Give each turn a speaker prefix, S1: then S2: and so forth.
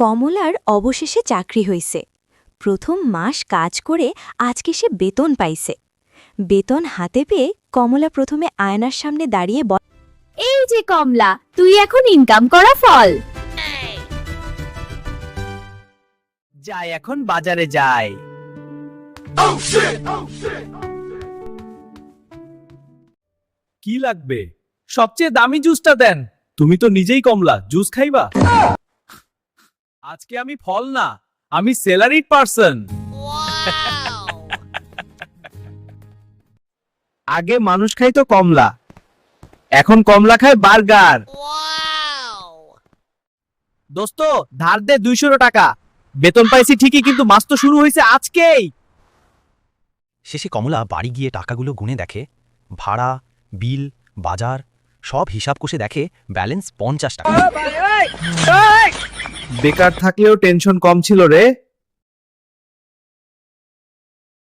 S1: কমলার অবশেষে চাকরি হইছে। প্রথম মাস কাজ করে আজকে সে বেতন পাইছে। বেতন হাতে পেয়ে কমলা প্রথমে আয়নার সামনে দাঁড়িয়ে
S2: এই যে কমলা, তুই এখন ইনকাম করা ফল।
S3: যাই এখন বাজারে যাই। কি লাগবে? সবচেয়ে দামি জুসটা দেন। তুমি তো নিজেই কমলা, জুস খাইবা? আজকে আমি ফল না, আমি স্যালারিড পারসন। আগে মানুষ খাইতো কমলা, এখন কমলা খায় বার্গার। দোস্ত ধার দে 200 টাকা। বেতন পাইছি ঠিকই, কিন্তু মাস তো শুরু হয়েছে আজকেই।
S4: শেষে কমলা বাড়ি গিয়ে টাকাগুলো গুনে দেখে, ভাড়া, বিল, বাজার সব হিসাব কষে দেখে ব্যালেন্স 50 টাকা।
S3: বেকার থাকলেও টেনশন কম ছিল রে।